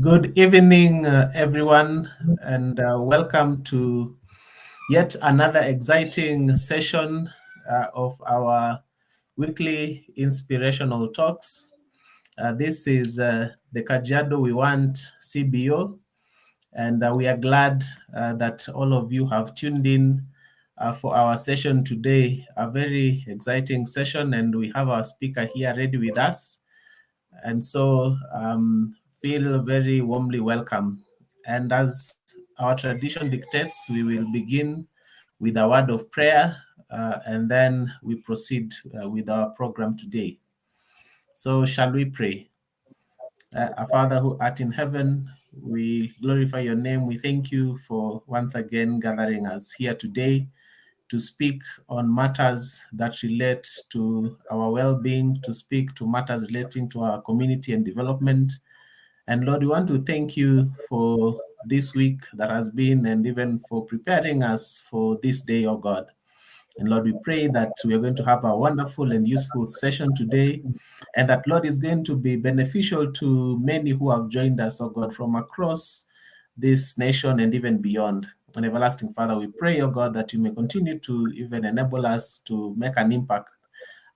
Good evening, everyone, and welcome to yet another exciting session of our weekly inspirational talks. This is the Kajiado We Want CBO, and we are glad that all of you have tuned in for our session today. A very exciting session, and we have our speaker here ready with us. And so feel very warmly welcome. And as our tradition dictates, we will begin with a word of prayer and then we proceed with our program today. So shall we pray? Our Father who art in heaven, we glorify your name. We thank you for once again gathering us here today to speak on matters that relate to our well-being, to speak to matters relating to our community and development. And Lord, we want to thank you for this week that has been and even for preparing us for this day, oh God. And Lord, we pray that we are going to have a wonderful and useful session today, and that, Lord, is going to be beneficial to many who have joined us, oh God, from across this nation and even beyond. And everlasting Father, we pray, oh God, that you may continue to even enable us to make an impact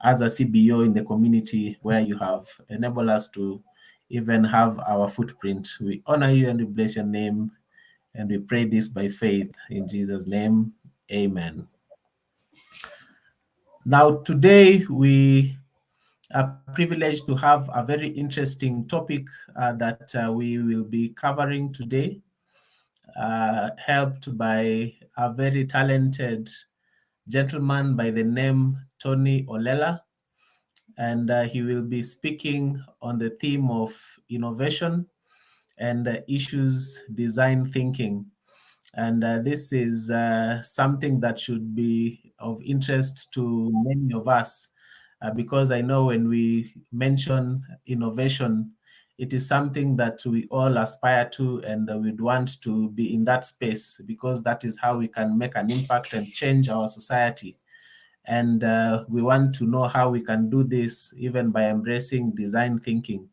as a CBO in the community where you have enabled us to even have our footprint. We honor you and we bless your name, and we pray this by faith in Jesus' name. Amen. Now, today we are privileged to have a very interesting topic that we will be covering today, helped by a very talented gentleman by the name Tonny Olela, and he will be speaking on the theme of innovation and issues design thinking. And this is something that should be of interest to many of us because I know when we mention innovation, it is something that we all aspire to, and we'd want to be in that space because that is how we can make an impact and change our society. And we want to know how we can do this even by embracing design thinking.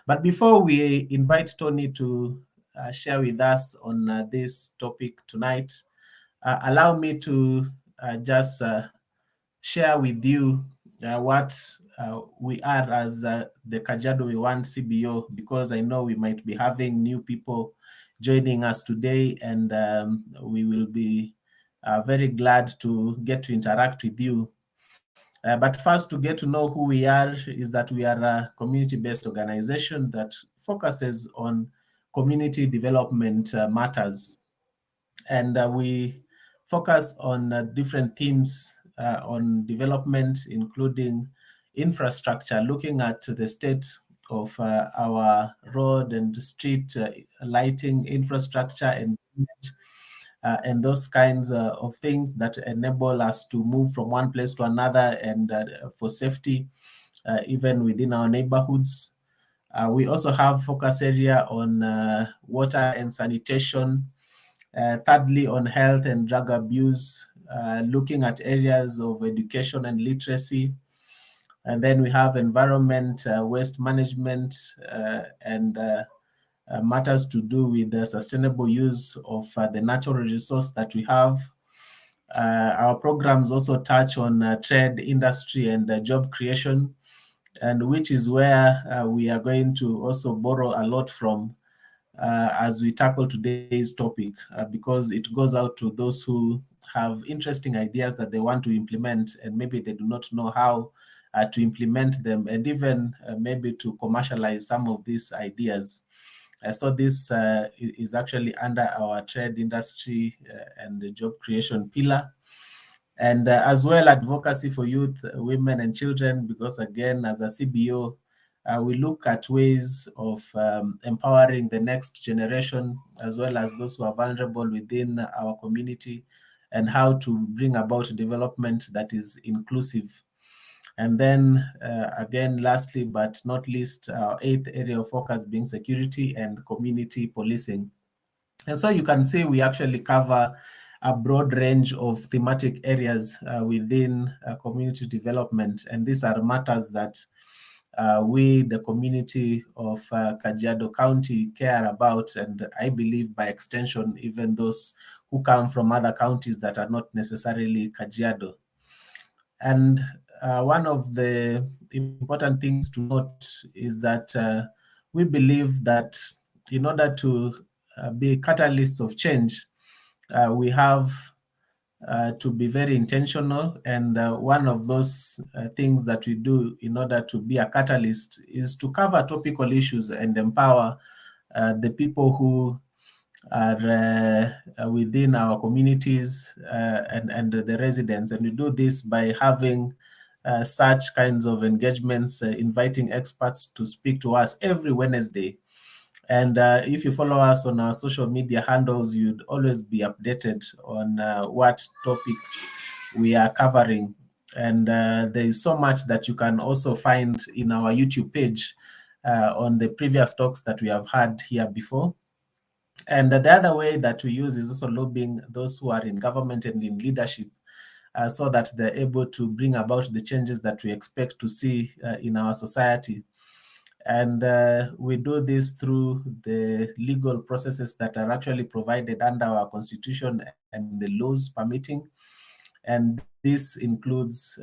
But before we invite Tonny to share with us on this topic tonight, allow me to just share with you what we are as the Kajiado We Want CBO, because I know we might be having new people joining us today, and we will be very glad to get to interact with you. But first, to get to know who we are, is that we are a community-based organization that focuses on community development matters. And we focus on different themes on development, including infrastructure, looking at the state of our road and street lighting infrastructure and those kinds of things that enable us to move from one place to another and for safety, even within our neighborhoods. We also have focus area on water and sanitation. Thirdly, on health and drug abuse, looking at areas of education and literacy. And then we have environment, waste management, and matters to do with the sustainable use of the natural resource that we have. Our programs also touch on trade, industry, and job creation, and which is where we are going to also borrow a lot from as we tackle today's topic, because it goes out to those who have interesting ideas that they want to implement, and maybe they do not know how to implement them, and even maybe to commercialize some of these ideas. So this is actually under our trade, industry, and the job creation pillar. And as well, advocacy for youth, women, and children, because again, as a CBO, we look at ways of empowering the next generation, as well as those who are vulnerable within our community, and how to bring about development that is inclusive. And then again, lastly, but not least, our eighth area of focus being security and community policing. And so you can see we actually cover a broad range of thematic areas within community development. And these are matters that we, the community of Kajiado County, care about, and I believe by extension, even those who come from other counties that are not necessarily Kajiado. And one of the important things to note is that we believe that in order to be catalysts of change, we have to be very intentional. And one of those things that we do in order to be a catalyst is to cover topical issues and empower the people who are within our communities and the residents. And we do this by having such kinds of engagements, inviting experts to speak to us every Wednesday. And if you follow us on our social media handles, you'd always be updated on what topics we are covering. And there is so much that you can also find in our YouTube page on the previous talks that we have had here before. And the other way that we use is also lobbying those who are in government and in leadership so that they're able to bring about the changes that we expect to see in our society. And we do this through the legal processes that are actually provided under our constitution and the laws permitting. And this includes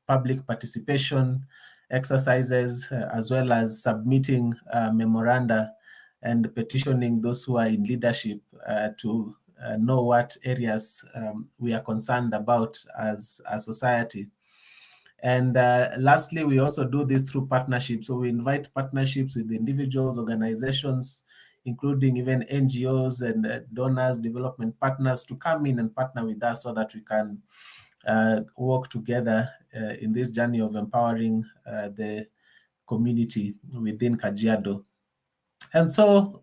public participation exercises, as well as submitting memoranda and petitioning those who are in leadership to know what areas we are concerned about as a society. And lastly, we also do this through partnerships. So we invite partnerships with individuals, organizations, including even NGOs and donors, development partners, to come in and partner with us so that we can work together in this journey of empowering the community within Kajiado. And so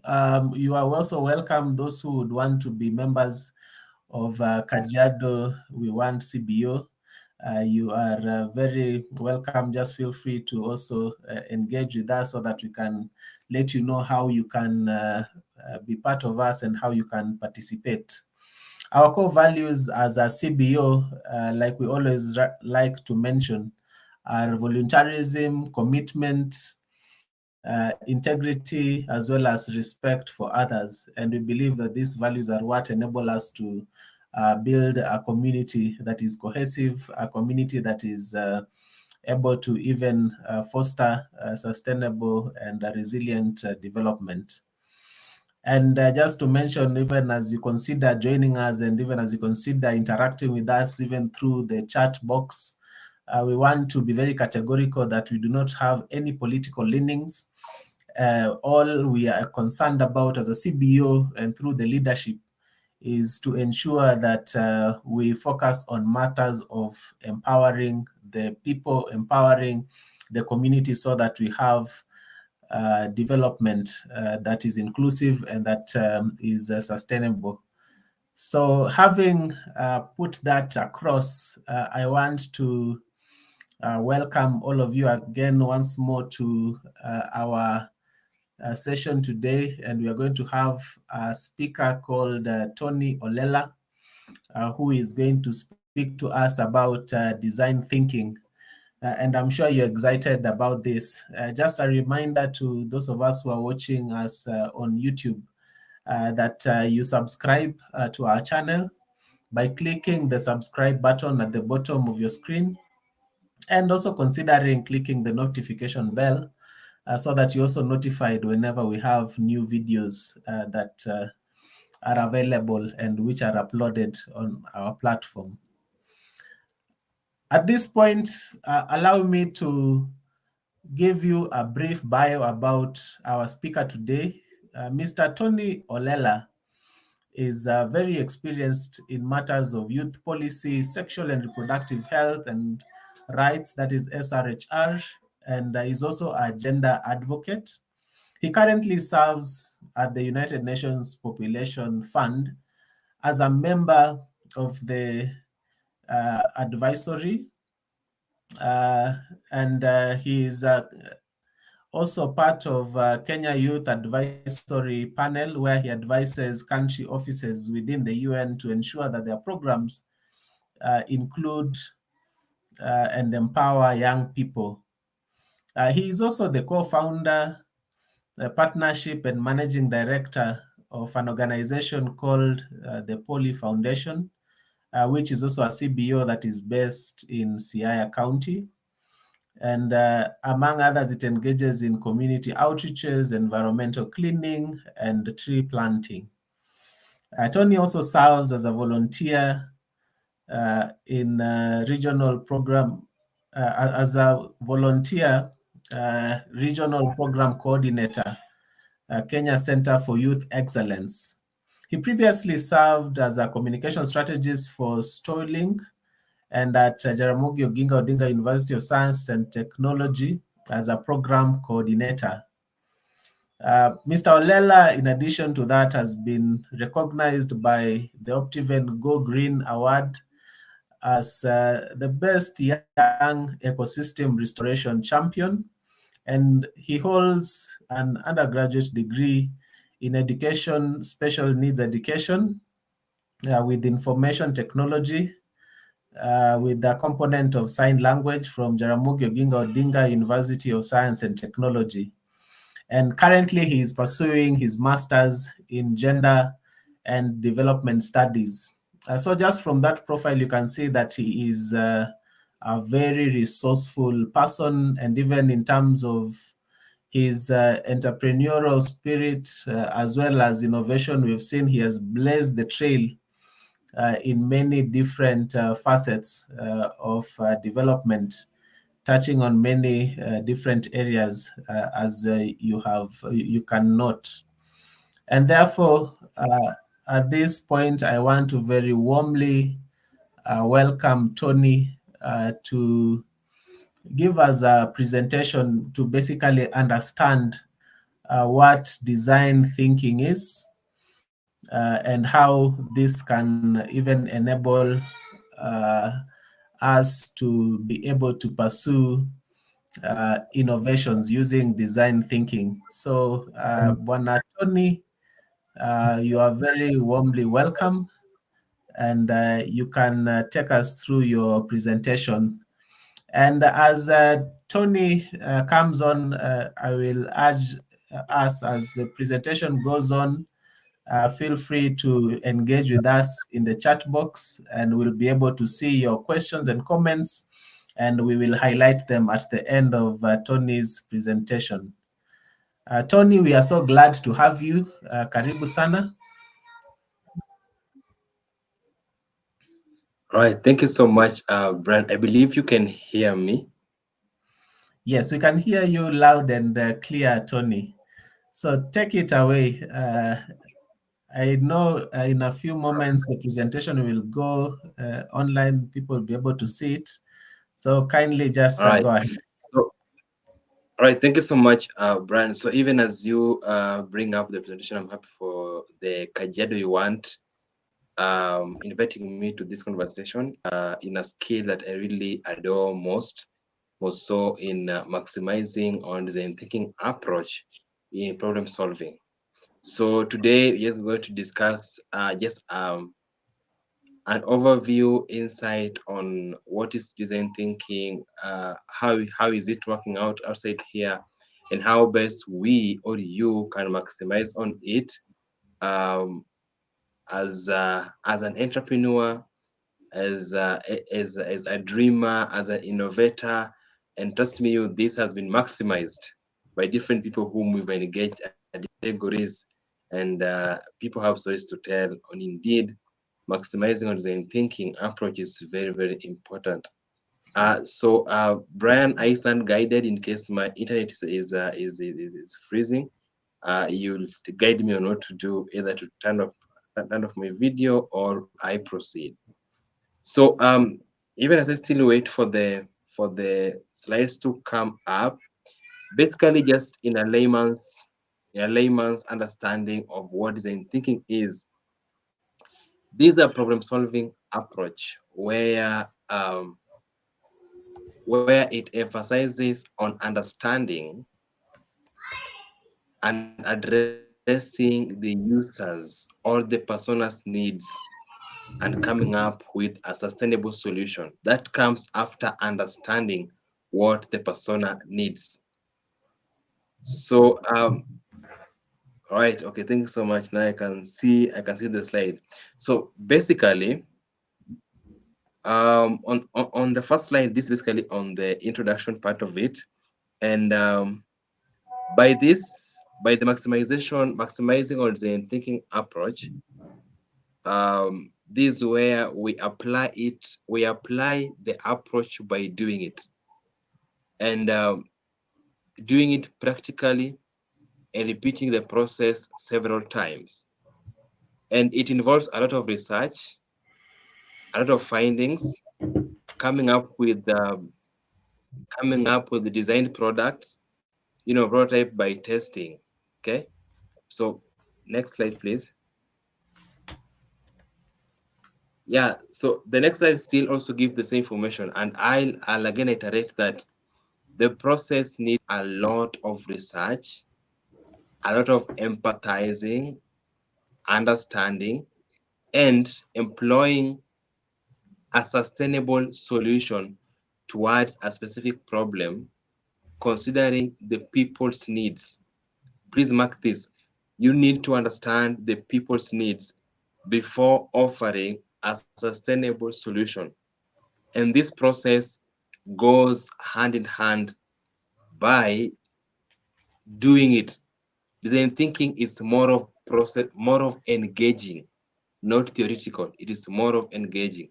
you are also welcome, those who would want to be members of Kajiado We Want CBO. You are very welcome. Just feel free to also engage with us so that we can let you know how you can be part of us and how you can participate. Our core values as a CBO, like we always like to mention, are voluntarism, commitment, integrity, as well as respect for others. And we believe that these values are what enable us to build a community that is cohesive, a community that is able to even foster sustainable and resilient development. And just to mention, even as you consider joining us and even as you consider interacting with us, even through the chat box, we want to be very categorical that we do not have any political leanings. All we are concerned about as a CBO and through the leadership is to ensure that we focus on matters of empowering the people, empowering the community, so that we have development that is inclusive and that is sustainable. So having put that across, I want to welcome all of you again once more to our session today. And we are going to have a speaker called Tonny Olela, who is going to speak to us about design thinking. And I'm sure you're excited about this. Just a reminder to those of us who are watching us on YouTube that you subscribe to our channel by clicking the subscribe button at the bottom of your screen, and also considering clicking the notification bell so that you're also notified whenever we have new videos that are available and which are uploaded on our platform. At this point, allow me to give you a brief bio about our speaker today. Mr. Tonny Olela is very experienced in matters of youth policy, sexual and reproductive health and rights, that is SRHR, and is also a gender advocate. He currently serves at the United Nations Population Fund as a member of the advisory, and he is also part of Kenya Youth Advisory Panel, where he advises country offices within the UN to ensure that their programs include and empower young people. He is also the co-founder, partnership and managing director of an organization called the Poly Foundation, which is also a CBO that is based in Siaya County. And among others, it engages in community outreaches, environmental cleaning, and tree planting. Tonny also serves as a volunteer in regional program, as a volunteer regional program coordinator, Kenya Center for Youth Excellence. He previously served as a communication strategist for Storylink and at Jaramogi Oginga Odinga University of Science and Technology as a program coordinator. Mr. Olela, in addition to that, has been recognized by the Optiven Go Green Award as the best young ecosystem restoration champion, and he holds an undergraduate degree in education, special needs education, with information technology, with the component of sign language from Jaramogi Oginga Odinga University of Science and Technology. And currently he is pursuing his master's in gender and development studies. So just from that profile, you can see that he is a very resourceful person, and even in terms of his entrepreneurial spirit, as well as innovation, we've seen he has blazed the trail in many different facets of development, touching on many different areas, as you can note. And therefore, at this point, I want to very warmly welcome Tonny to give us a presentation to basically understand what design thinking is, and how this can even enable us to be able to pursue innovations using design thinking. So, Bwana Tonny, you are very warmly welcome, and you can take us through your presentation. And as Tonny comes on, I will urge us, as the presentation goes on, feel free to engage with us in the chat box, and we'll be able to see your questions and comments, and we will highlight them at the end of Tonny's presentation. Tonny, we are so glad to have you. Karibu sana. All right, thank you so much, Brand. I believe you can hear me. Yes, we can hear you loud and clear, Tonny. So take it away. I know in a few moments the presentation will go online. People will be able to see it. So kindly just All right. go ahead. So, all right, thank you so much, Brian. So even as you bring up the presentation, I'm happy for the kajedo you want, inviting me to this conversation in a skill that I really adore most so in maximizing on design thinking approach in problem solving. So today we are going to discuss just an overview, insight on what is design thinking, how is it working out outside here, and how best we or you can maximize on it as an entrepreneur, as a dreamer, as an innovator. And trust me, this has been maximized by different people whom we've engaged at categories, and people have stories to tell on. Indeed, maximizing on design thinking approach is very, very important. So Brian, I stand guided in case my internet is freezing. You'll guide me on what to do, either to turn off my video or I proceed. So even as I still wait for the slides to come up, basically just in a layman's understanding of what design thinking is. These are problem solving approach where it emphasizes on understanding and addressing the users or the persona's needs and coming up with a sustainable solution that comes after understanding what the persona needs. So all right, okay, thank you so much. Now I can see the slide. So basically, on the first slide, this is basically on the introduction part of it. And by the maximizing or design thinking approach, this is where we apply the approach by doing it, and doing it practically and repeating the process several times. And it involves a lot of research, a lot of findings, coming up with the designed products, prototype by testing. Okay, so next slide, please. Yeah, so the next slide still also give the same information, and I'll again iterate that the process needs a lot of research, a lot of empathizing, understanding, and employing a sustainable solution towards a specific problem, considering the people's needs. Please mark this. You need to understand the people's needs before offering a sustainable solution. And this process goes hand in hand by doing it. Design thinking is more of process, more of engaging, not theoretical. It is more of engaging.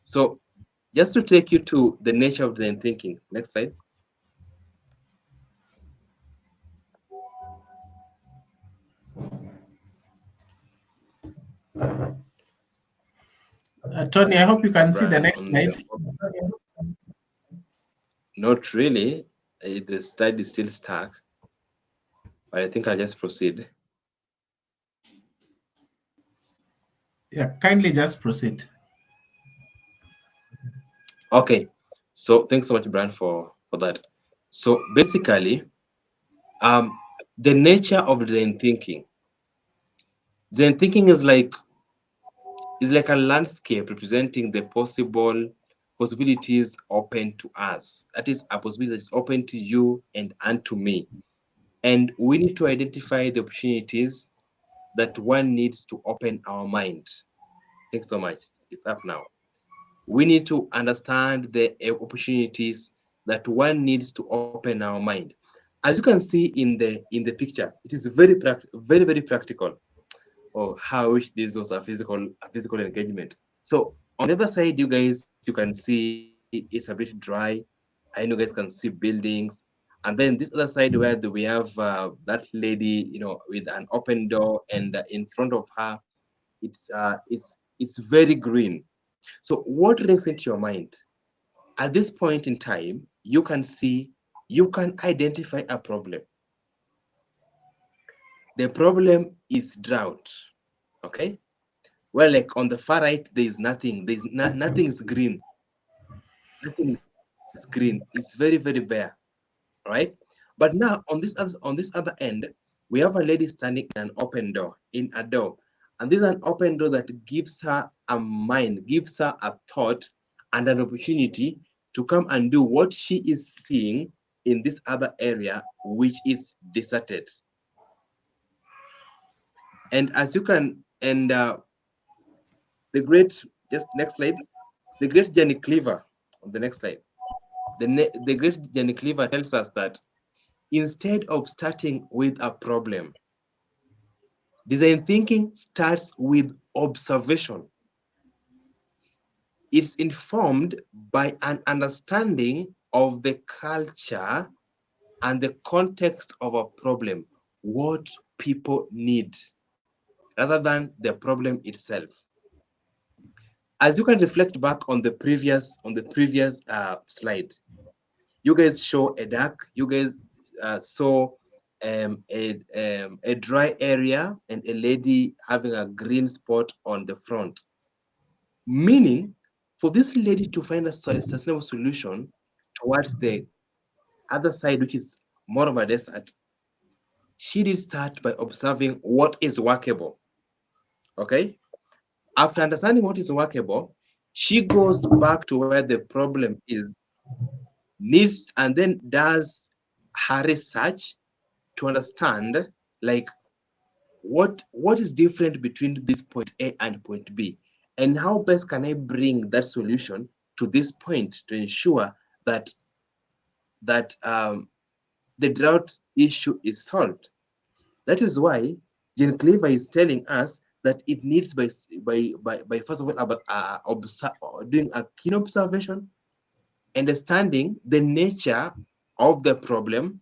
So just to take you to the nature of design thinking. Next slide. Tony, I hope you can see the Brand next on slide. Not really. The slide is still stuck, but I think I'll just proceed. Yeah, kindly just proceed. Okay. So thanks so much, Brian, for that. So basically, um, the nature of design thinking. Design thinking is like a landscape representing the possibilities open to us. That is a possibility that is open to you and unto me. And we need to identify the opportunities that one needs to open our mind. Thanks so much. It's up now. We need to understand the opportunities that one needs to open our mind. As you can see in the picture, it is very practical. Oh, how I wish this was a physical engagement. So on the other side, you can see it's a bit dry. I know you guys can see buildings, and then this other side where we have that lady, with an open door, and in front of her, it's very green. So what rings into your mind at this point in time? You can identify a problem. The problem is drought. Okay. Well, like on the far right, there is nothing. Nothing is green. Nothing is green. It's very bare, right? But now on this other end, we have a lady standing in an open door, in a door, and this is an open door that gives her a mind, gives her a thought, and an opportunity to come and do what she is seeing in this other area, which is deserted. And as you can, and the great, just next slide, the great Jenny Cleaver, on the next slide. The great Jenny Cleaver tells us that instead of starting with a problem, design thinking starts with observation. It's informed by an understanding of the culture and the context of a problem, what people need, rather than the problem itself. As you can reflect back on the previous slide, you guys show a dark, you guys saw a dry area and a lady having a green spot on the front. Meaning, for this lady to find a sustainable solution towards the other side, which is more of a desert, she did start by observing what is workable. Okay? After understanding what is workable, she goes back to where the problem is, needs, and then does her research to understand like what is different between this point A and point B, and how best can I bring that solution to this point to ensure that the drought issue is solved. That is why Jen Cleaver is telling us that it needs by first of all about doing a keen observation, understanding the nature of the problem,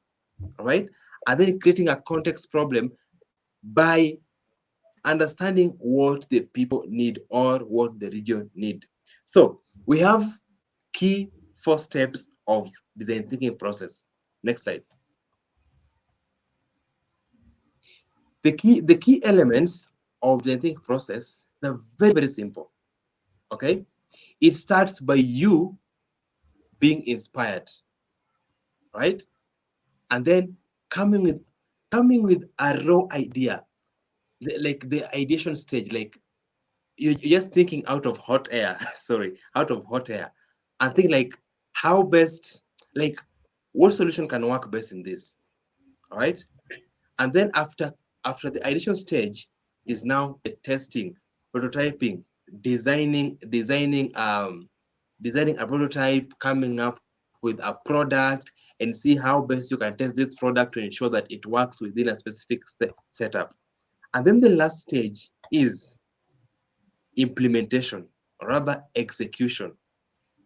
right, and then creating a context problem by understanding what the people need or what the region need. So we have key 4 steps of design thinking process. Next slide. The key elements of the thinking process are very, very simple. Okay, it starts by you being inspired, right, and then coming with a raw idea, like the ideation stage, like you're just thinking out of hot air. Sorry, out of hot air, and think like how best, like what solution can work best in this. All right, and then after the ideation stage is now the testing, prototyping, designing a prototype, coming up with a product, and see how best you can test this product to ensure that it works within a specific setup. And then the last stage is implementation, or rather execution.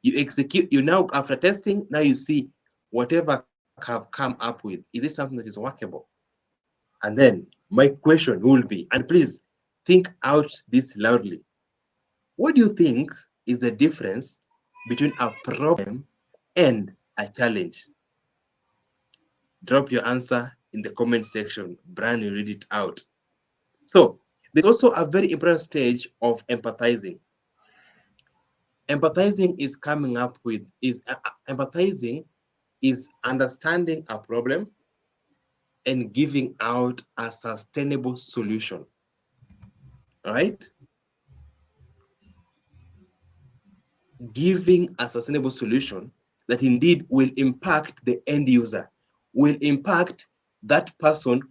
You execute, you now, after testing, now you see whatever have come up with, is it something that is workable? And then my question will be, and please think out this loudly, what do you think is the difference between a problem and a challenge? Drop your answer in the comment section. Brian will read it out. So there's also a very important stage of empathizing. Empathizing is coming up with, empathizing is understanding a problem and giving out a sustainable solution. All right? Giving a sustainable solution that indeed will impact the end user, will impact that person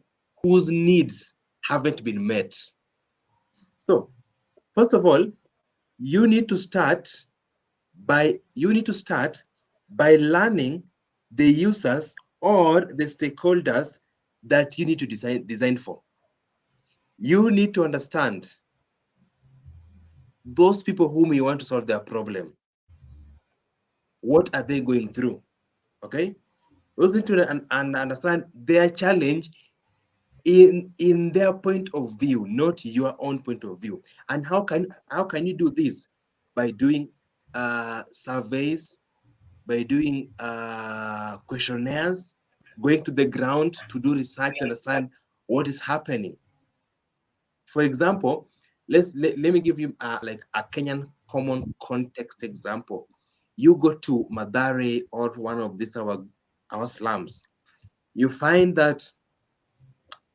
whose needs haven't been met. So, first of all, you need to start by learning the users or the stakeholders that you need to design for. You need to understand those people whom you want to solve their problem. What are they going through? Okay, those need to understand their challenge in their point of view, not your own point of view. And how can you do this? By doing surveys, by doing questionnaires, going to the ground to do research to understand what is happening. For example, let me give you like a Kenyan common context example. You go to Madare or one of these our slums, you find that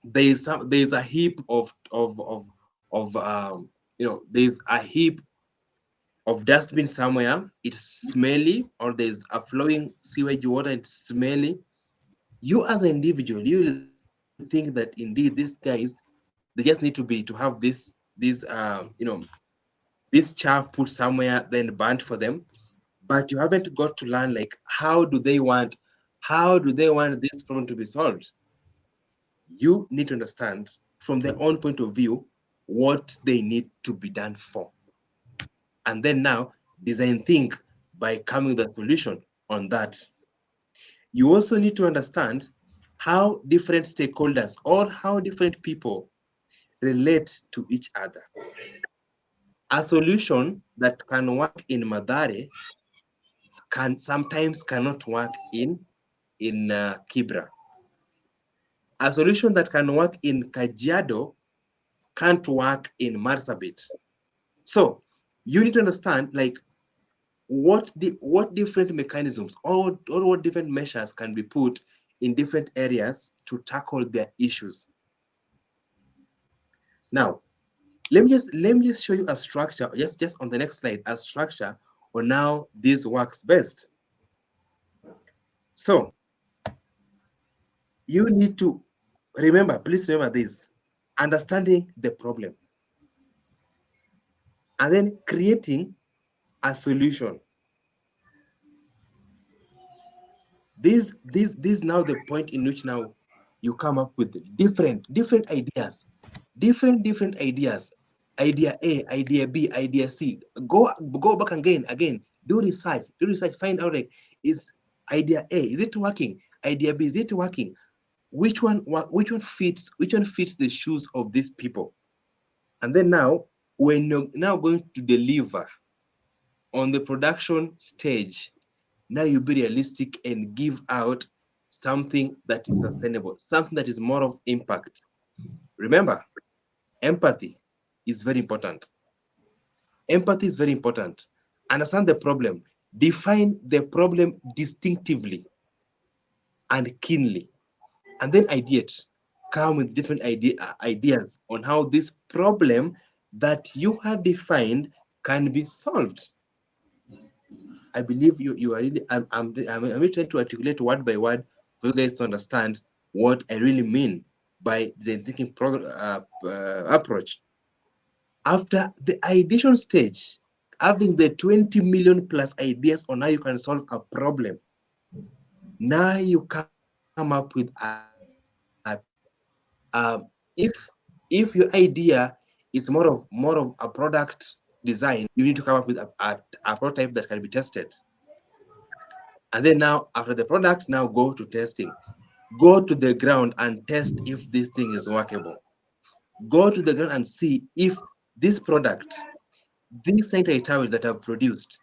there's a heap there's a heap of dustbin somewhere. It's smelly, or there's a flowing sewage water. It's smelly. You as an individual, you will think that indeed these guys, they just need to have this chaff put somewhere, then burnt for them. But you haven't got to learn like how do they want this problem to be solved. You need to understand from their own point of view what they need to be done for, and then now design think by coming with a solution on that. You also need to understand how different stakeholders or how different people relate to each other. A solution that can work in Madare sometimes cannot work in Kibra. A solution that can work in Kajiado can't work in Marsabit. So you need to understand like what different mechanisms or what different measures can be put in different areas to tackle their issues. Now, let me just show you a structure, just on the next slide, a structure on how this works best. So you need to Remember, please remember this: understanding the problem and then creating a solution. This now the point in which now you come up with different ideas, different ideas. Idea A, idea B, idea C. Go back again. Do research. Find out, like, is idea A, is it working? Idea B, is it working? Which one fits the shoes of these people? And then now, when you're now going to deliver on the production stage, now you be realistic and give out something that is sustainable, something that is more of impact. Remember, empathy is very important. Empathy is very important. Understand the problem. Define the problem distinctively and keenly. And then ideate. Come with different ideas on how this problem that you have defined can be solved. I believe you are really, I'm really trying to articulate word by word for you guys to understand what I really mean by the thinking approach. After the ideation stage, having the 20 million plus ideas on how you can solve a problem, now you come up with if your idea is more of a product design, you need to come up with a prototype that can be tested. And then now, after the product, now go to testing. Go to the ground and test if this thing is workable. Go to the ground and see if this product, this sanitary towel that I've produced,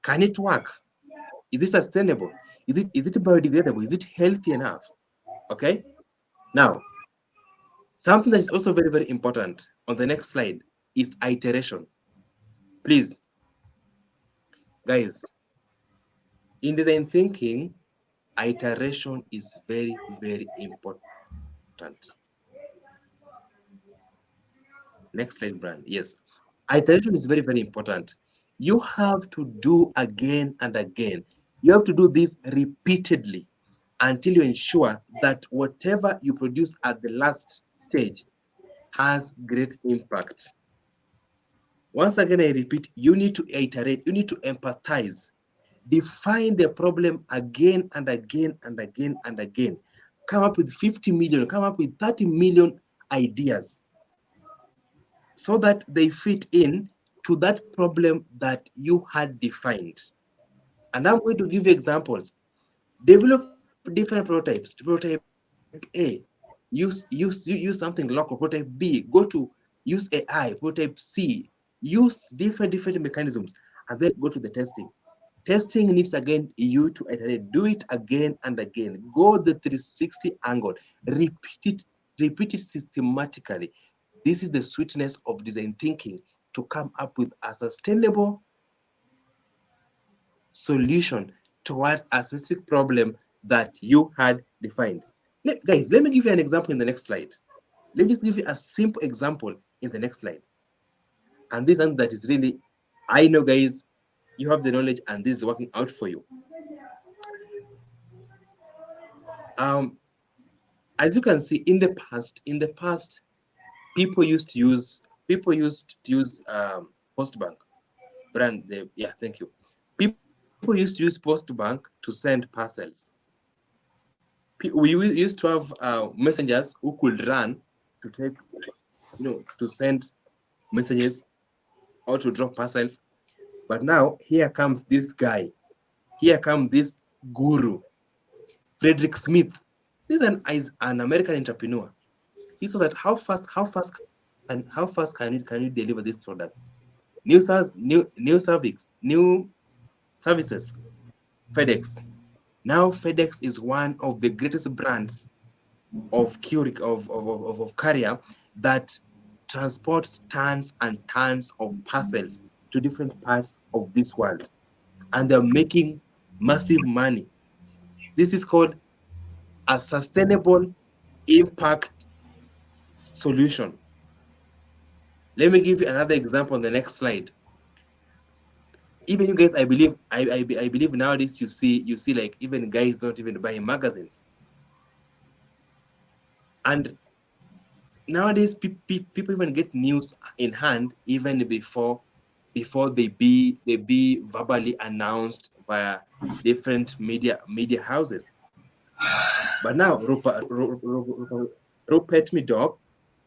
can it work? Is it sustainable? Is it biodegradable? Is it healthy enough? Okay. Now, something that is also very important on the next slide is iteration. Please, guys, in design thinking, iteration is very important. Next slide, Brian. Yes. Iteration is very important. You have to do again and again. You have to do this repeatedly until you ensure that whatever you produce at the last stage has great impact. Once again, I repeat, you need to iterate, you need to empathize, define the problem again and again and again and again. Come up with 50 million, come up with 30 million ideas so that they fit in to that problem that you had defined. And I'm going to give you examples. Develop different prototypes. Prototype A, use something local. Prototype B, go to use AI. Prototype C, use different mechanisms, and then go to the testing. Testing needs again you to iterate, do it again and again. Go the 360 angle, repeat it systematically. This is the sweetness of design thinking, to come up with a sustainable solution towards a specific problem that you had defined. Guys, let me give you an example in the next slide. Let me just give you a simple example in the next slide. And this one that is really, I know, guys, you have the knowledge and this is working out for you. As you can see, in the past, people used to use Postbank brand. Yeah, thank you. People used to use Postbank to send parcels. We used to have messengers who could run to take, to send messages or to drop parcels. But now here comes this guy. Here comes this guru, Frederick Smith. This is an American entrepreneur. He saw that how fast can you deliver these products? New services, FedEx. Now FedEx is one of the greatest brands of carrier that transports tons and tons of parcels to different parts of this world, and they're making massive money. This is called a sustainable impact solution. Let me give you another example on the next slide. Even you guys, I believe nowadays you see like even guys don't even buy magazines. And nowadays, people even get news in hand even before they be verbally announced via different media houses. But now, Rupert Murdoch,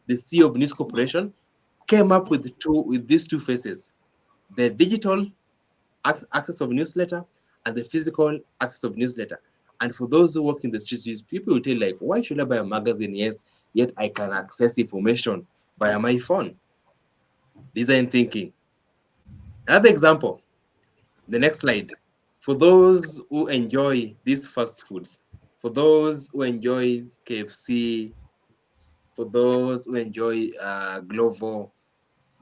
the CEO of News Corporation, came up with these two phases: the digital access of newsletter and the physical access of newsletter. And for those who work in the streets, people will tell like, why should I buy a magazine? Yes, yet I can access information via my phone. Design thinking. Another example, the next slide. For those who enjoy these fast foods, for those who enjoy KFC, for those who enjoy Glovo,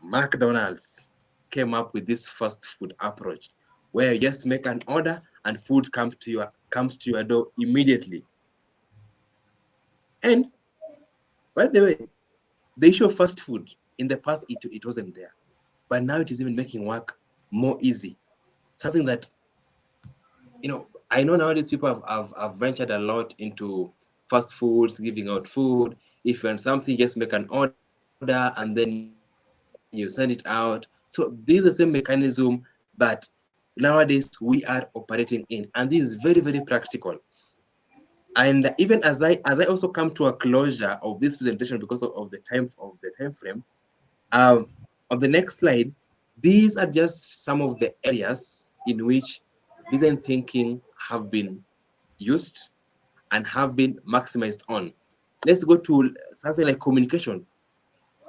McDonald's came up with this fast food approach where you just make an order and food comes to your door immediately. And by the way, the issue of fast food in the past it wasn't there, but now it is even making work more easy. Something that I know nowadays people have ventured a lot into fast foods, giving out food. If you want something, just make an order and then you send it out. So this is the same mechanism that nowadays we are operating in, and this is very, very practical. And even as I also come to a closure of this presentation because of the time frame, um, on the next slide, these are just some of the areas in which design thinking have been used and have been maximized on. Let's go to something like communication.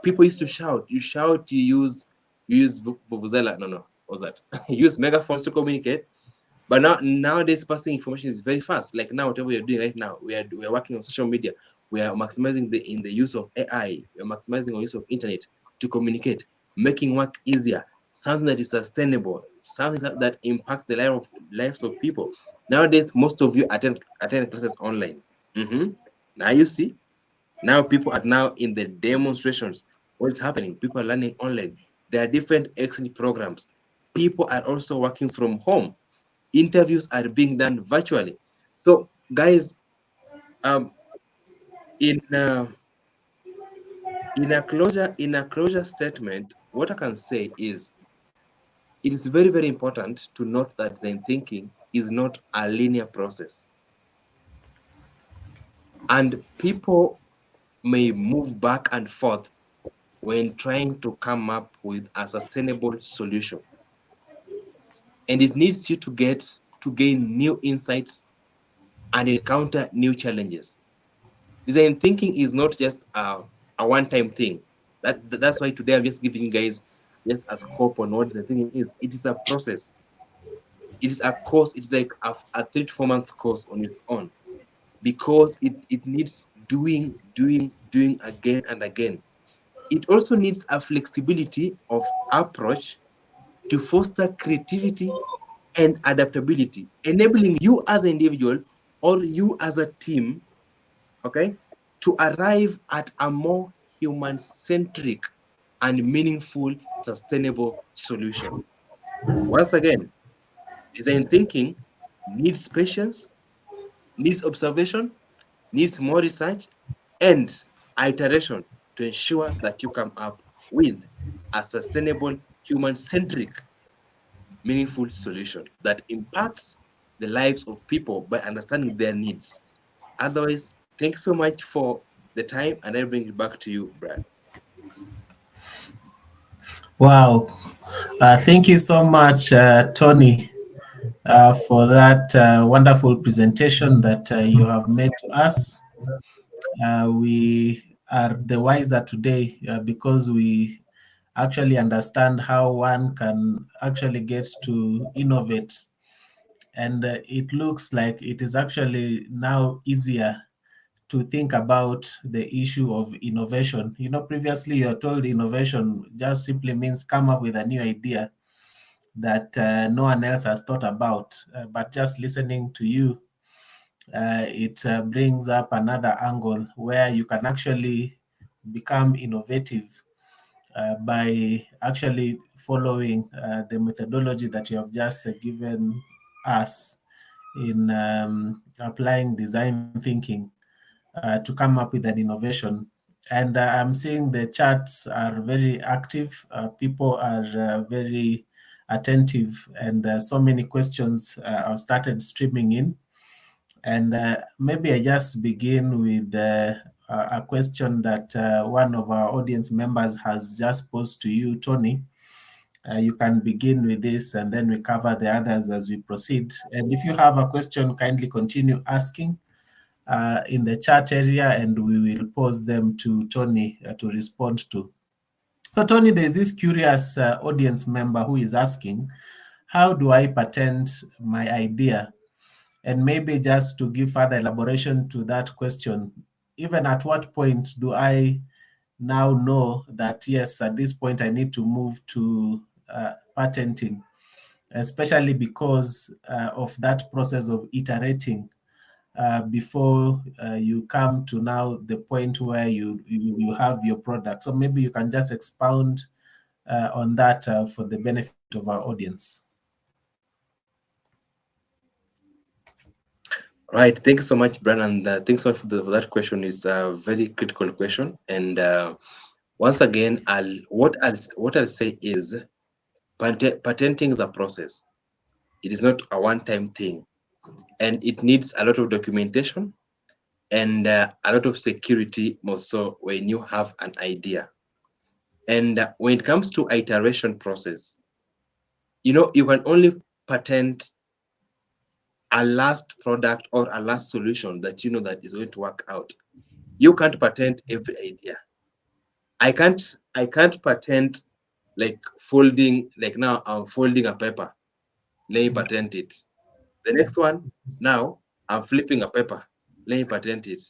People used to shout. You shout. You use vuvuzela. No, what's that? You use megaphones to communicate. But nowadays, passing information is very fast. Like now, whatever you're doing right now, we are working on social media. We are maximizing the use of AI. We are maximizing our use of internet to communicate, making work easier. Something that is sustainable, something that impact the lives of people. Nowadays, most of you attend classes online. Mhm. Now you see, now people are now in the demonstrations. What is happening? People are learning online. There are different exchange programs. People are also working from home. Interviews are being done virtually. So, guys, um, in in a closure statement, what I can say is it is very, very important to note that design thinking is not a linear process, and people may move back and forth when trying to come up with a sustainable solution. And it needs you to gain new insights and encounter new challenges. Design thinking is not just a one-time thing. That's why today I'm just giving you guys just a scope on what design thinking is. It is a process. It is a course. It's like a 3 to 4 months course on its own because it needs doing again and again. It also needs a flexibility of approach to foster creativity and adaptability, enabling you as an individual or you as a team, okay, to arrive at a more human-centric and meaningful, sustainable solution. Once again, design thinking needs patience, needs observation, needs more research, and iteration to ensure that you come up with a sustainable, human-centric, meaningful solution that impacts the lives of people by understanding their needs. Otherwise, thanks so much for the time, and I bring it back to you, Brad. Wow. Thank you so much, Tony, for that wonderful presentation that you have made to us. We are the wiser today because we actually understand how one can actually get to innovate. And it looks like it is actually now easier to think about the issue of innovation. You know, previously you're told innovation just simply means come up with a new idea that no one else has thought about. But just listening to you, it brings up another angle where you can actually become innovative by actually following the methodology that you have just given us in applying design thinking. to come up with an innovation. And I'm seeing the chats are very active. People are very attentive, and so many questions have started streaming in. And maybe I just begin with a question that one of our audience members has just posed to you, Tony. You can begin with this, and then we cover the others as we proceed. And if you have a question, kindly continue asking in the chat area, and we will pose them to Tony to respond to. So, Tony, there's this curious audience member who is asking, how do I patent my idea? And maybe just to give further elaboration to that question, even at what point do I now know that, yes, at this point I need to move to patenting, especially because of that process of iterating before you come to now the point where you have your product. So maybe you can just expound on that for the benefit of our audience. Right. Thank you so much, Brandon. Thanks so much for that question. It's a very critical question. And once again, what I'll say is patenting is a process. It is not a one-time thing, and it needs a lot of documentation and a lot of security also when you have an idea. And when it comes to iteration process, you can only patent a last product or a last solution that that is going to work out. You can't patent every idea. I can't patent like folding, like now I'm folding a paper. Let me patent it. The next one, now I'm flipping a paper. Let me patent it.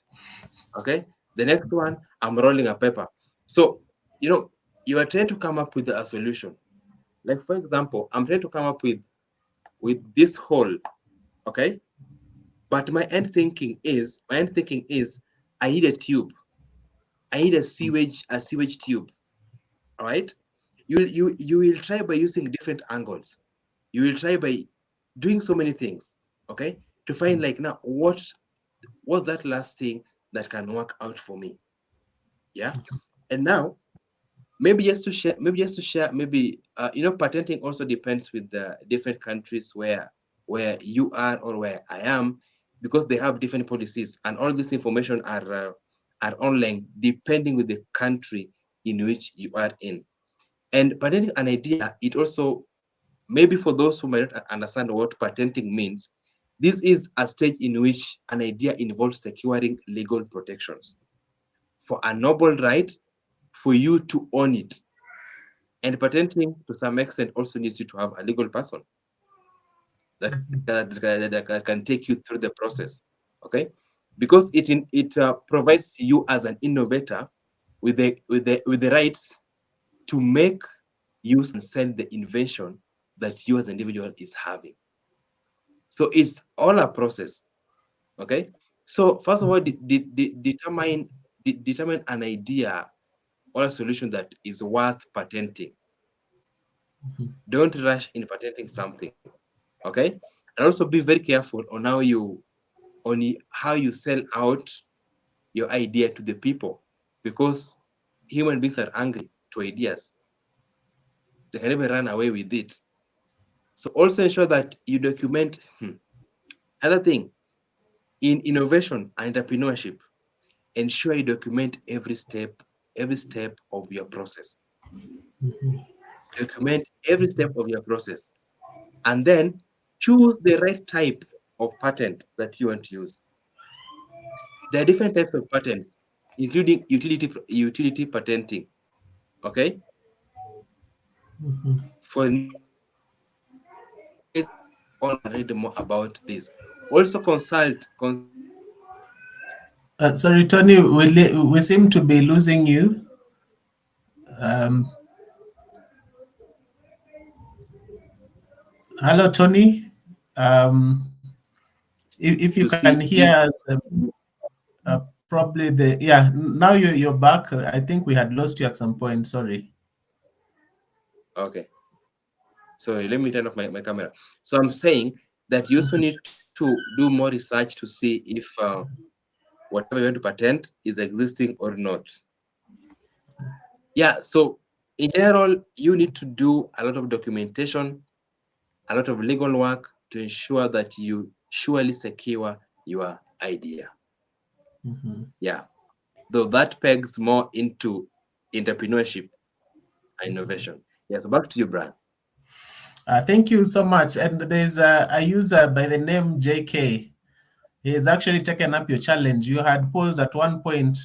Okay. The next one, I'm rolling a paper. So, you are trying to come up with a solution. Like for example, I'm trying to come up with this hole. Okay. But my end thinking is I need a tube. I need a sewage tube. All right. You will try by using different angles. You will try by doing so many things. Okay. To find like now what's that last thing that can work out for me. Yeah. And now maybe patenting also depends with the different countries where you are or where I am, because they have different policies, and all this information are online depending with the country in which you are in. And patenting an idea, it also, maybe for those who might not understand what patenting means, this is a stage in which an idea involves securing legal protections for a noble right for you to own it. And patenting, to some extent, also needs you to have a legal person that can take you through the process. Okay, because it provides you as an innovator with the rights to make, use, and sell the invention that you as an individual is having. So it's all a process. Okay, so first of all, determine an idea or a solution that is worth patenting. Don't rush in patenting something. Okay, and also be very careful on how you sell out your idea to the people, because human beings are angry to ideas. They can never run away with it. So also ensure that you document. Another thing, in innovation and entrepreneurship, ensure you document every step of your process. Document every step of your process, and then choose the right type of patent that you want to use. There are different types of patents, including utility patenting. Okay, for guys want to read more about this, also consult Sorry, Tony, we seem to be losing you. Um, Hello, Tony. If you to can see hear if us, probably now you're back. I think we had lost you at some point. Sorry. okay. Sorry, let me turn off my camera. So I'm saying that you also need to do more research to see if whatever you want to patent is existing or not. Yeah, so in general, you need to do a lot of documentation, a lot of legal work to ensure that you surely secure your idea. Yeah, though that pegs more into entrepreneurship and innovation. Yeah, so back to you, Brian. Thank you so much. And there's a user by the name JK. He has actually taken up your challenge. You had posed at one point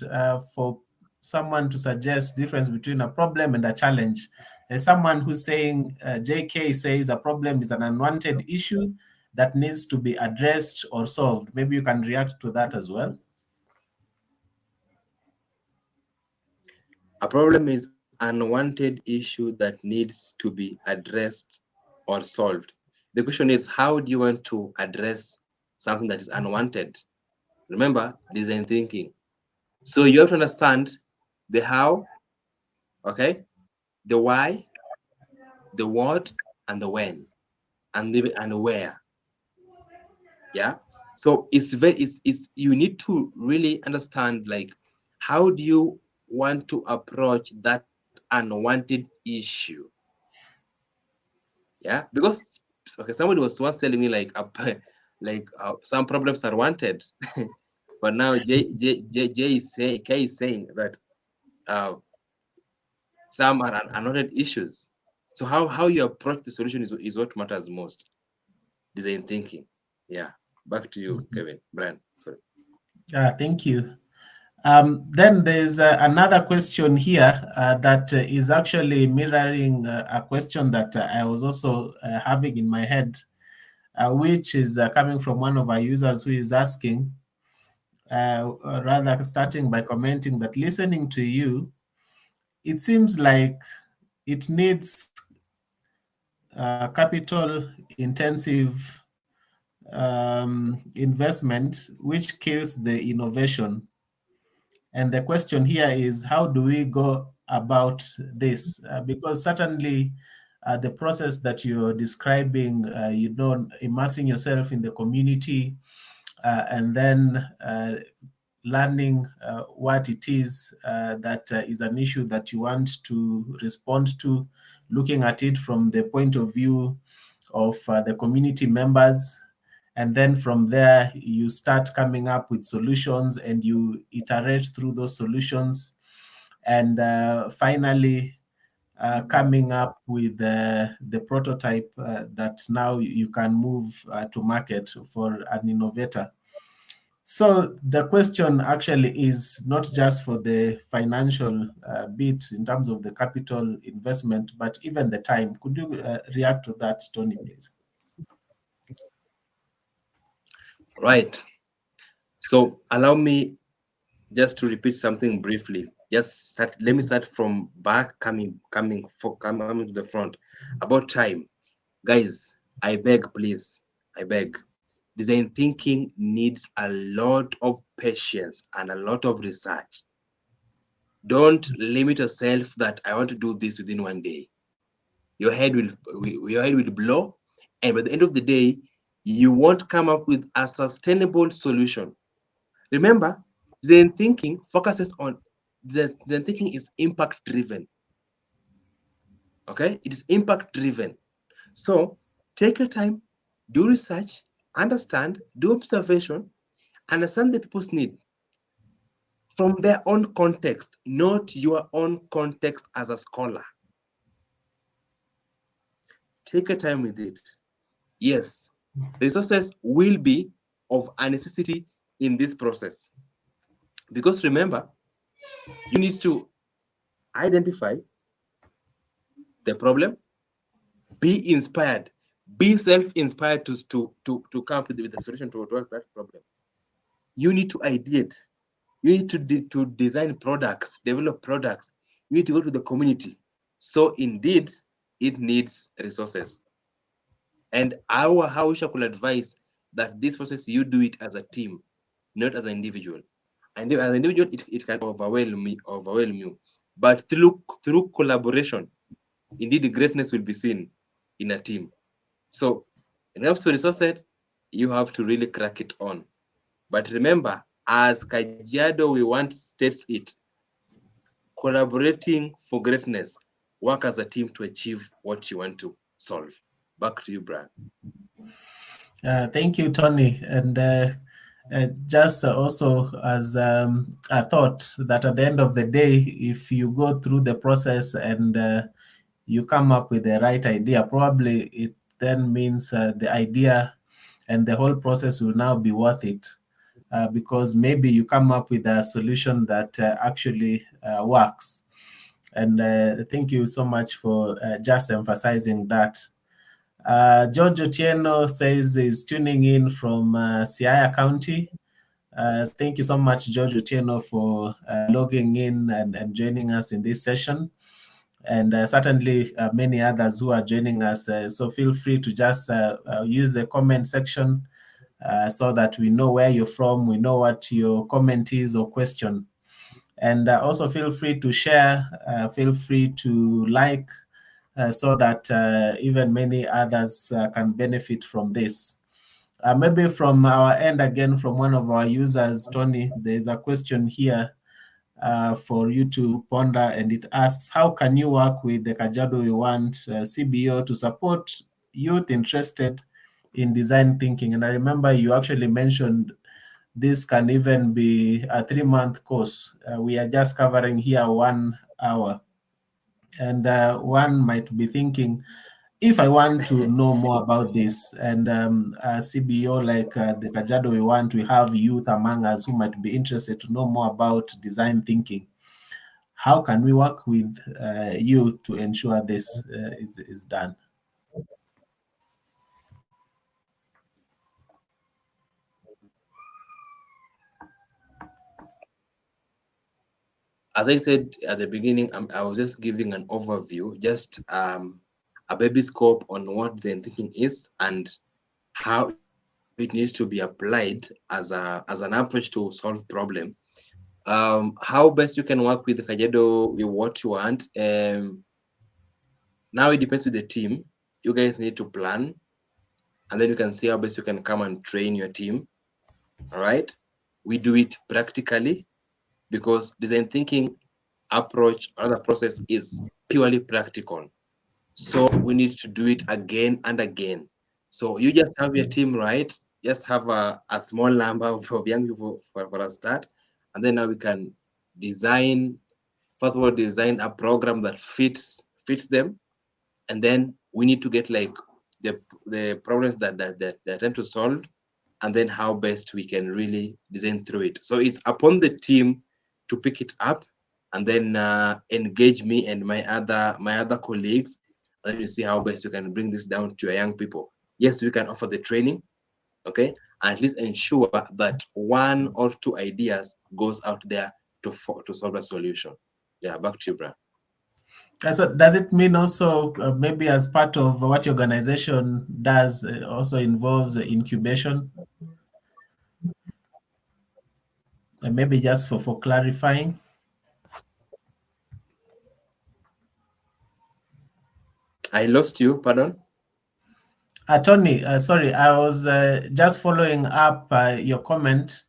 for someone to suggest difference between a problem and a challenge. There's someone who's saying, JK says a problem is an unwanted issue that needs to be addressed or solved. Maybe you can react to that as well. A problem is unwanted issue that needs to be addressed or solved. The question is, how do you want to address something that is unwanted? Remember, design thinking. So you have to understand the how, okay, the why, the what, and the when, and where. Yeah. So it's you need to really understand, like, how do you want to approach that unwanted issue? Yeah, because okay, somebody was once telling me like some problems are wanted, but now J is saying K is saying that some are unwanted issues. So how you approach the solution is what matters most. Design thinking. Yeah. Back to you, Kevin. Brian. Sorry. Thank you. Then there's another question here that is actually mirroring a question that I was also having in my head, which is coming from one of our users who is asking, rather starting by commenting that listening to you, it seems like it needs capital intensive investment, which kills the innovation. And the question here is, how do we go about this? Because certainly the process that you're describing, immersing yourself in the community and then learning what it is that is an issue that you want to respond to, looking at it from the point of view of the community members. And then from there, you start coming up with solutions and you iterate through those solutions. And finally, coming up with the prototype that now you can move to market for an innovator. So the question actually is not just for the financial bit in terms of the capital investment, but even the time. Could you react to that, Tony, please? Right. So allow me just to repeat something briefly. Let me start from back, coming to the front. About time. Guys, I beg, please. I beg. Design thinking needs a lot of patience and a lot of research. Don't limit yourself that I want to do this within one day. Your head will blow, and by the end of the day, you won't come up with a sustainable solution. Remember, Zen thinking focuses on Zen thinking is impact driven. Okay, it is impact driven. So take your time, do research, understand, do observation, understand the people's need from their own context, not your own context as a scholar. Take your time with it. Yes, resources will be of a necessity in this process. Because remember, you need to identify the problem, be inspired, be self-inspired to come up with a solution towards that problem. You need to ideate. You need to design products, develop products. You need to go to the community. So indeed, it needs resources. And our Hausha could advise that this process, you do it as a team, not as an individual. And as an individual, it can overwhelm you. But through collaboration, indeed, greatness will be seen in a team. So, in terms of resources, you have to really crack it on. But remember, as Kajiado, we want states it, collaborating for greatness, work as a team to achieve what you want to solve. Back to you, Brian. Thank you, Tony. And just also as a thought that at the end of the day, if you go through the process and you come up with the right idea, probably it then means the idea and the whole process will now be worth it. Because maybe you come up with a solution that actually works. And thank you so much for just emphasizing that. George Otieno says he's tuning in from Siaya County. Thank you so much, George Otieno, for logging in and joining us in this session. And certainly many others who are joining us. So feel free to just use the comment section so that we know where you're from, we know what your comment is or question. And also feel free to share, feel free to like, so that even many others can benefit from this. Maybe from our end again, from one of our users, Tony, there's a question here for you to ponder, and it asks, how can you work with the Kajiado We Want CBO to support youth interested in design thinking? And I remember you actually mentioned this can even be a 3-month course. We are just covering here 1 hour. And one might be thinking, if I want to know more about this, and CBO like the Kajiado We Want, we have youth among us who might be interested to know more about design thinking. How can we work with you to ensure this is done? As I said at the beginning, I was just giving an overview, just a baby scope on what design thinking is and how it needs to be applied as an approach to solve problem. How best you can work with Kajiado with what you want. Now it depends with the team. You guys need to plan, and then you can see how best you can come and train your team. All right, we do it practically because design thinking approach or the process is purely practical. So we need to do it again and again. So you just have your team, right? Just have a small number of young people for a start. And then now we can design, first of all, design a program that fits them. And then we need to get like the problems that they're trying to solve, and then how best we can really design through it. So it's upon the team to pick it up and then engage me and my other colleagues, and then you see how best you can bring this down to your young people. Yes, we can offer the training, okay, and at least ensure that 1 or 2 ideas goes out there to solve a solution. Yeah, back to you, Brian. So does it mean also maybe as part of what your organization does also involves incubation? Maybe just for clarifying. I lost you, pardon? Tony, sorry, I was just following up your comment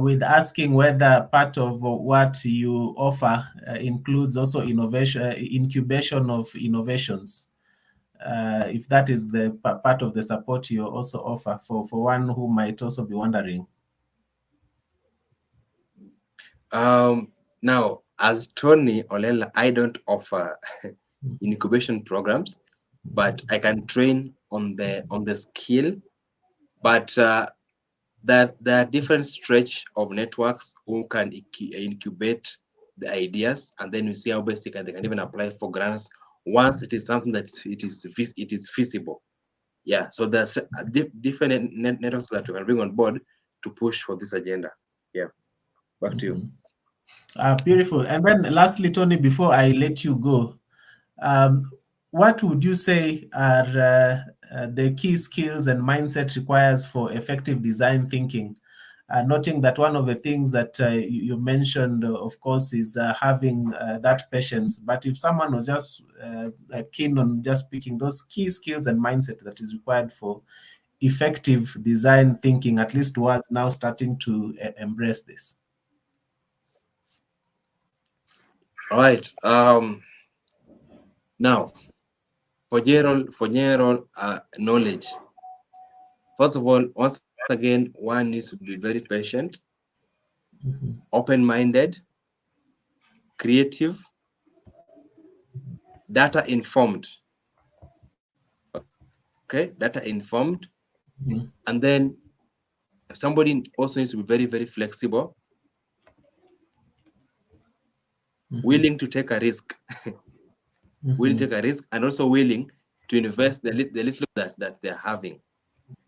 with asking whether part of what you offer includes also incubation of innovations. If that is the part of the support you also offer for one who might also be wondering. Now, as Tonny Olela, I don't offer incubation programs, but I can train on the skill. But there are different stretch of networks who can incubate the ideas, and then we see how best they can even apply for grants once it is something that it is feasible. Yeah, so there's different networks that we can bring on board to push for this agenda. Yeah, back to you. Beautiful. And then lastly, Tony, before I let you go, what would you say are the key skills and mindset requires for effective design thinking? Noting that one of the things that you mentioned, of course, is having that patience. But if someone was just keen on just picking those key skills and mindset that is required for effective design thinking, at least towards now starting to embrace this? All right. Now, for general knowledge, first of all, once again, one needs to be very patient, open-minded, creative, data informed. Okay, data informed, and then somebody also needs to be very, very flexible, willing to take a risk, willing to take a risk, and also willing to invest the little that they're having.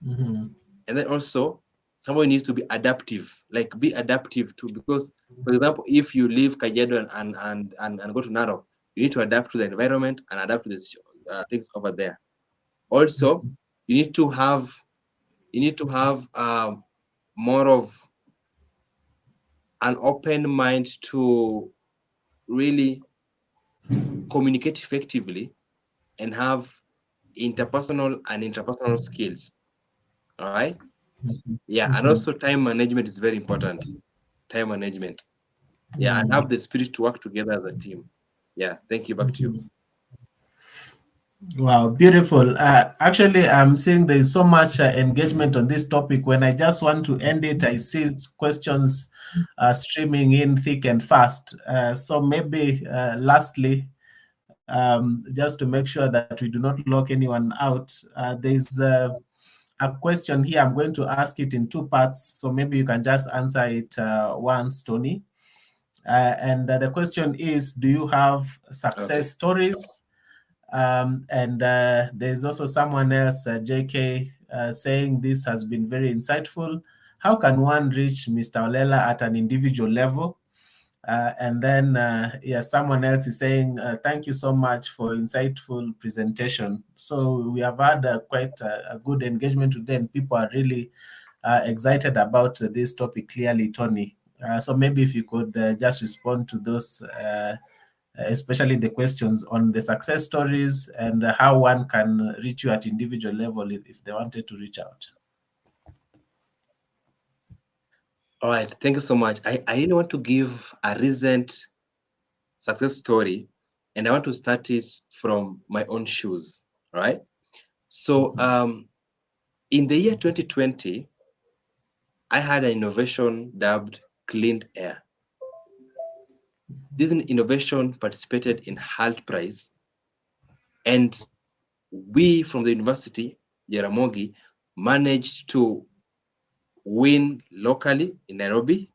And then also, somebody needs to be adaptive, like be adaptive too, because, for example, if you leave Kajedo and go to Narok, you need to adapt to the environment and adapt to the things over there. Also, you need to have more of an open mind to really communicate effectively and have interpersonal skills. All right. Yeah, and also time management is very important. Time management. Yeah, and have the spirit to work together as a team. Yeah, thank you. Back to you. Wow, beautiful. Actually, I'm seeing there's so much engagement on this topic. When I just want to end it, I see questions streaming in thick and fast. So maybe lastly, just to make sure that we do not lock anyone out, there's a question here. I'm going to ask it in two parts. So maybe you can just answer it once, Tony. And the question is, do you have success stories? And there's also someone else, JK, saying this has been very insightful. How can one reach Mr. Olela at an individual level? And then, yeah, someone else is saying, thank you so much for insightful presentation. So we have had quite a good engagement today, and people are really excited about this topic, clearly, Tony. So maybe if you could just respond to those, especially the questions on the success stories and how one can reach you at individual level if they wanted to reach out. All right, thank you so much. I really want to give a recent success story, and I want to start it from my own shoes. All right. So in the year 2020, I had an innovation dubbed Clean Air. This innovation participated in HALT Prize, and we from the university, Jaramogi, managed to win locally in Nairobi,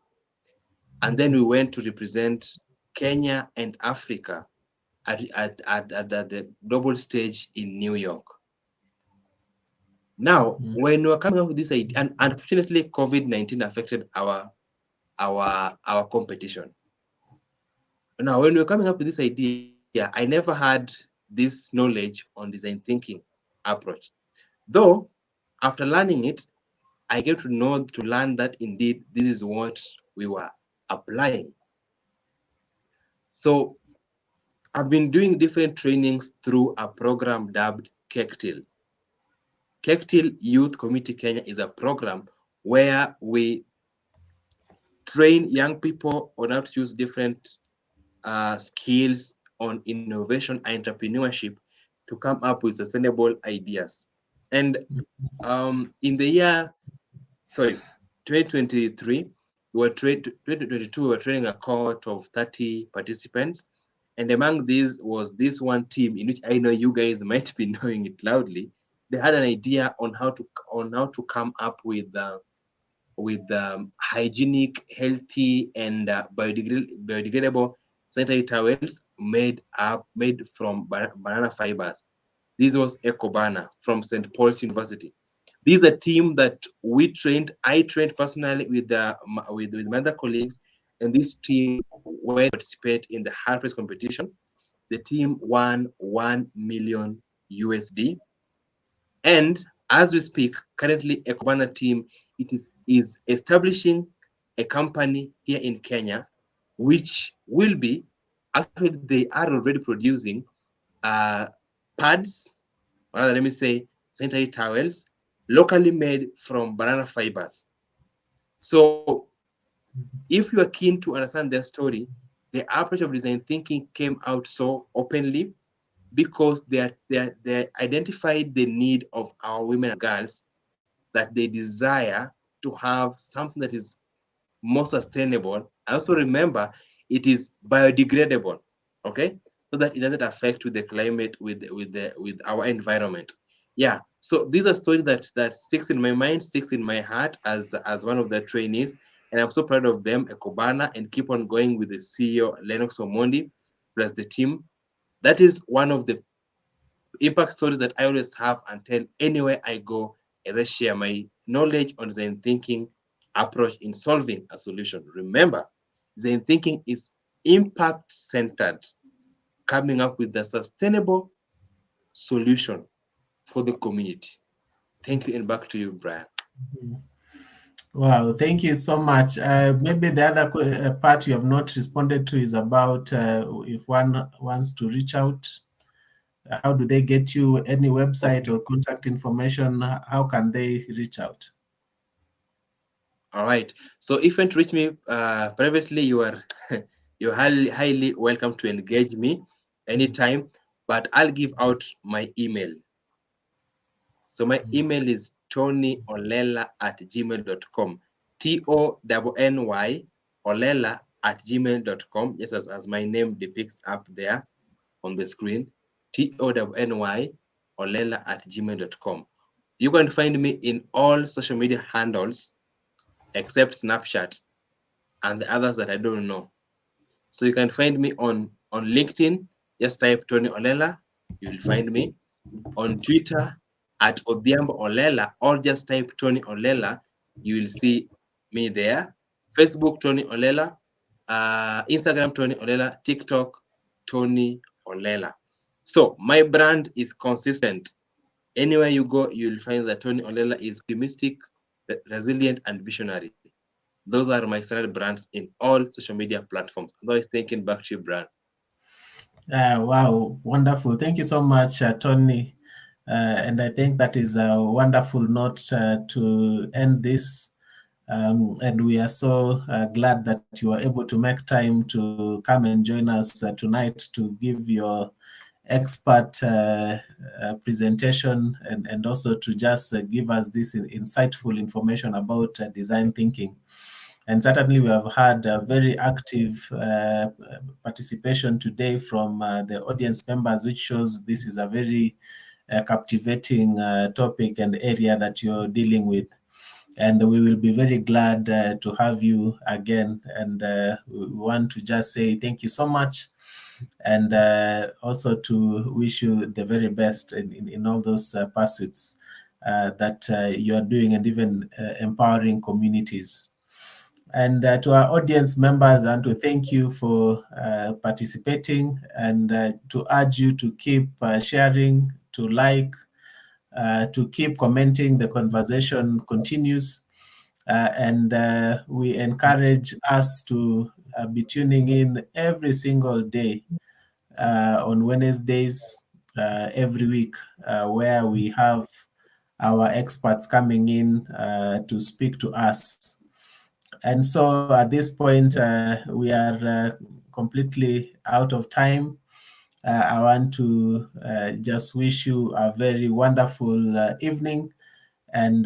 and then we went to represent Kenya and Africa at the global stage in New York. Now, when we were coming up with this idea, and unfortunately, COVID-19 affected our competition. Now, when we were coming up with this idea, I never had this knowledge on design thinking approach. Though, after learning it, I get to learn that indeed this is what we were applying. So I've been doing different trainings through a program dubbed KECTIL. KECTIL Youth Community Kenya is a program where we train young people on how to use different skills on innovation and entrepreneurship to come up with sustainable ideas. And in the year, 2023, 2022, we were training a cohort of 30 participants. And among these was this one team in which I know you guys might be knowing it loudly. They had an idea on how to come up with hygienic, healthy, and biodegradable sanitary towels made from banana fibers. This was Ecobana from St. Paul's University. This is a team that we trained. I trained personally with my other colleagues, and this team went to participate in the Harvest competition. The team won $1 million USD. And as we speak, currently Ecobana team is establishing a company here in Kenya, which will be, actually they are already producing pads, or rather let me say sanitary towels, locally made from banana fibers. So if you are keen to understand their story, the approach of design thinking came out so openly because they identified the need of our women and girls, that they desire to have something that is more sustainable. I also remember it is biodegradable, okay, so that it doesn't affect with the climate, with our environment. Yeah, so these are stories that sticks in my mind, sticks in my heart as one of the trainees, and I'm so proud of them, Ekobana, and keep on going with the CEO Lennox Omondi plus the team. That is one of the impact stories that I always have and tell anywhere I go, and I share my knowledge on Zen thinking approach in solving a solution. Remember, Zen thinking is impact centered, coming up with a sustainable solution for the community. Thank you, and back to you, Brian. Wow, thank you so much. Maybe the other part you have not responded to is about if one wants to reach out, how do they get you? Any website or contact information? How can they reach out? All right. So if you want to reach me privately, you are you're highly welcome to engage me anytime. But I'll give out my email. So my email is tonyolela@gmail.com. TONNY Olela@gmail.com. Yes, as my name depicts up there on the screen. TONNY Olela@gmail.com. You can find me in all social media handles except Snapchat and the others that I don't know. So you can find me on LinkedIn. Just type Tonny Olela, you will find me. On Twitter at Odhiambo Olela, or just type Tonny Olela, you will see me there. Facebook Tonny Olela, Instagram Tonny Olela, TikTok Tonny Olela. So my brand is consistent. Anywhere you go, you'll find that Tonny Olela is optimistic, resilient, and visionary. Those are my standard brands in all social media platforms. Otherwise, thinking back to you, Brian. Wow, wonderful. Thank you so much, Tony. And I think that is a wonderful note to end this. And we are so glad that you are able to make time to come and join us tonight to give your expert presentation and also to just give us this insightful information about design thinking. And certainly we have had a very active participation today from the audience members, which shows this is a very captivating topic and area that you're dealing with. And we will be very glad to have you again. And we want to just say thank you so much. And also to wish you the very best in all those pursuits that you are doing, and even empowering communities. And to our audience members, I want to thank you for participating, and to urge you to keep sharing, to like, to keep commenting. The conversation continues. And we encourage us to be tuning in every single day on Wednesdays every week, where we have our experts coming in to speak to us. And so at this point, we are completely out of time. I want to just wish you a very wonderful evening. And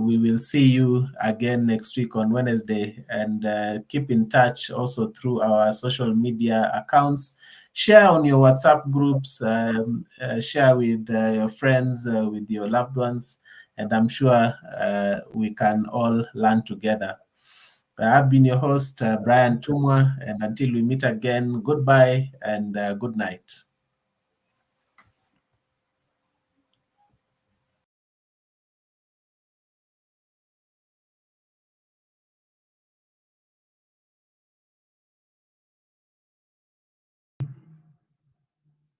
we will see you again next week on Wednesday. And keep in touch also through our social media accounts. Share on your WhatsApp groups, share with your friends, with your loved ones, and I'm sure we can all learn together. I've been your host, Brian Tumwa, and until we meet again, goodbye and good night.